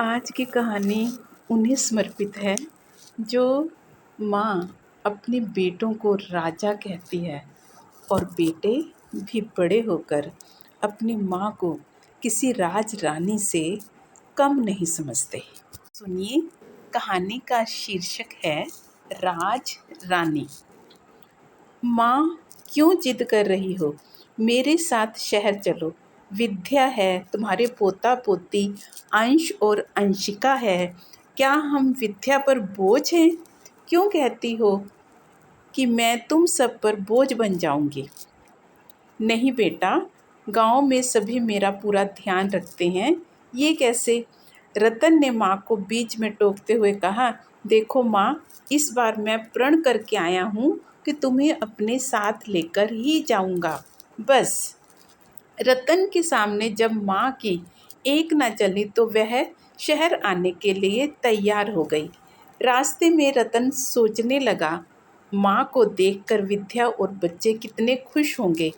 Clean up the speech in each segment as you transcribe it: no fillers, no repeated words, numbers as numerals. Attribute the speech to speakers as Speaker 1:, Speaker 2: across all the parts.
Speaker 1: आज की कहानी उन्हें समर्पित है जो माँ अपने बेटों को राजा कहती है और बेटे भी बड़े होकर अपनी माँ को किसी राज रानी से कम नहीं समझते। सुनिए, कहानी का शीर्षक है राज रानी। माँ, क्यों जिद कर रही हो? मेरे साथ शहर चलो। विद्या है, तुम्हारे पोता पोती अंश और अंशिका है। क्या हम विद्या पर बोझ हैं? क्यों कहती हो कि मैं तुम सब पर बोझ बन जाऊंगी? नहीं बेटा, गांव में सभी मेरा पूरा ध्यान रखते हैं। ये कैसे? रतन ने माँ को बीच में टोकते हुए कहा। देखो माँ, इस बार मैं प्रण करके आया हूँ कि तुम्हें अपने साथ लेकर ही जाऊंगा। बस। रतन के सामने जब माँ की एक न चली तो वह शहर आने के लिए तैयार हो गई। रास्ते में रतन सोचने लगा, माँ को देखकर विद्या और बच्चे कितने खुश होंगे।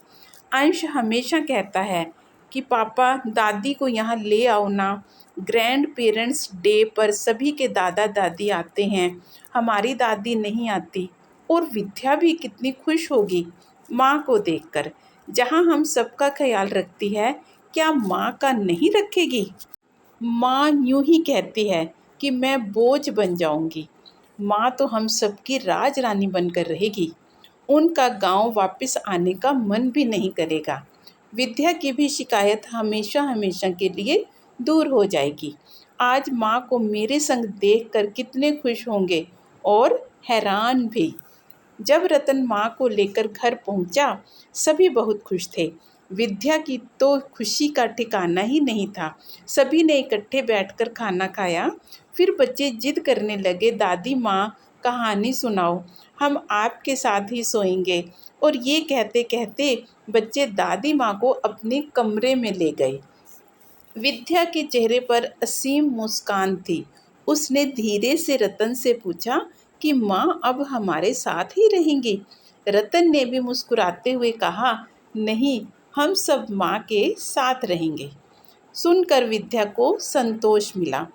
Speaker 1: अंश हमेशा कहता है कि पापा दादी को यहाँ ले आओ ना। ग्रैंड पेरेंट्स डे पर सभी के दादा दादी आते हैं, हमारी दादी नहीं आती। और विद्या भी कितनी खुश होगी माँ को देखकर। जहाँ हम सबका ख्याल रखती है, क्या माँ का नहीं रखेगी? माँ यूं ही कहती है कि मैं बोझ बन जाऊंगी। माँ तो हम सबकी राज रानी बनकर रहेगी। उनका गांव वापस आने का मन भी नहीं करेगा। विद्या की भी शिकायत हमेशा हमेशा के लिए दूर हो जाएगी। आज माँ को मेरे संग देखकर कितने खुश होंगे और हैरान भी। जब रतन माँ को लेकर घर पहुँचा, सभी बहुत खुश थे। विद्या की तो खुशी का ठिकाना ही नहीं था। सभी ने इकट्ठे बैठकर खाना खाया। फिर बच्चे जिद करने लगे, दादी माँ कहानी सुनाओ, हम आपके साथ ही सोएंगे। और ये कहते कहते बच्चे दादी माँ को अपने कमरे में ले गए। विद्या के चेहरे पर असीम मुस्कान थी। उसने धीरे से रतन से पूछा कि माँ अब हमारे साथ ही रहेंगी? रतन ने भी मुस्कुराते हुए कहा, नहीं, हम सब माँ के साथ रहेंगे। सुनकर विद्या को संतोष मिला।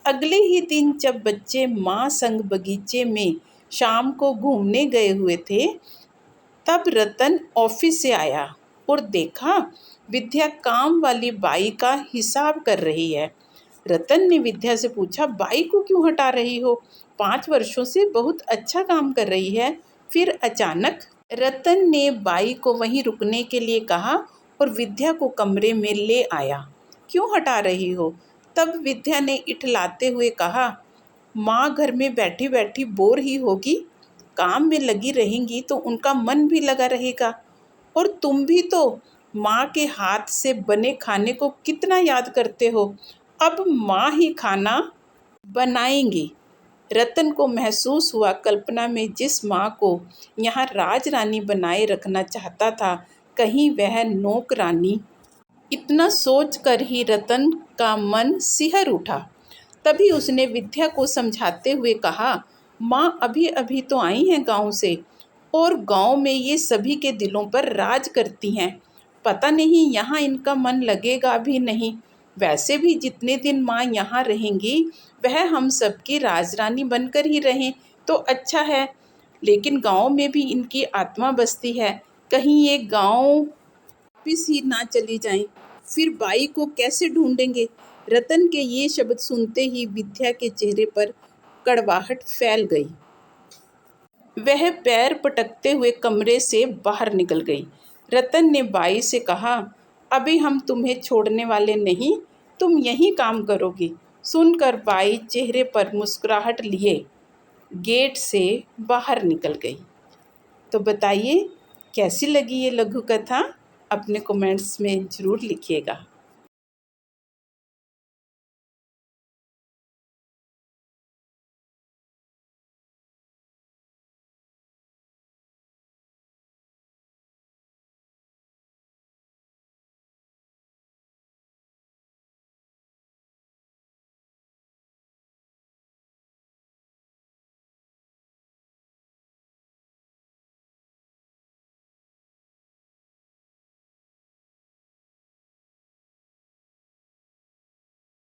Speaker 1: अगले ही दिन जब बच्चे माँ संग बगीचे में शाम को घूमने गए हुए थे, तब रतन ऑफिस से आया और देखा विद्या काम वाली बाई का हिसाब कर रही है। रतन ने विद्या से पूछा, बाई को क्यों हटा रही हो? 5 वर्षों से बहुत अच्छा काम कर रही है। फिर अचानक रतन ने बाई को वहीं रुकने के लिए कहा और विद्या को कमरे में ले आया। क्यों हटा रही हो? तब विद्या ने इठलाते हुए कहा, माँ घर में बैठी बैठी बोर ही होगी, काम में लगी रहेंगी तो उनका मन भी लगा रहेगा। और तुम भी तो माँ के हाथ से बने खाने को कितना याद करते हो। अब माँ ही खाना बनाएंगी। रतन को महसूस हुआ, कल्पना में जिस माँ को यहाँ राज रानी बनाए रखना चाहता था, कहीं वह नौकरानी। इतना सोचकर ही रतन का मन सिहर उठा। तभी उसने विद्या को समझाते हुए कहा, माँ अभी अभी तो आई हैं गांव से और गांव में ये सभी के दिलों पर राज करती हैं। पता नहीं यहाँ इनका मन लगेगा भी नहीं। वैसे भी जितने दिन माँ यहाँ रहेंगी, वह हम सबकी राजरानी बनकर ही रहें तो अच्छा है। लेकिन गांव में भी इनकी आत्मा बसती है, कहीं ये गांव वापिस ही ना चली जाएं। फिर बाई को कैसे ढूंढेंगे? रतन के ये शब्द सुनते ही विद्या के चेहरे पर कड़वाहट फैल गई। वह पैर पटकते हुए कमरे से बाहर निकल गई। रतन ने बाई से कहा, अभी हम तुम्हें छोड़ने वाले नहीं, तुम यहीं काम करोगी। सुनकर बाई चेहरे पर मुस्कुराहट लिए गेट से बाहर निकल गई। तो बताइए, कैसी लगी ये लघु कथा? अपने कमेंट्स में ज़रूर लिखिएगा।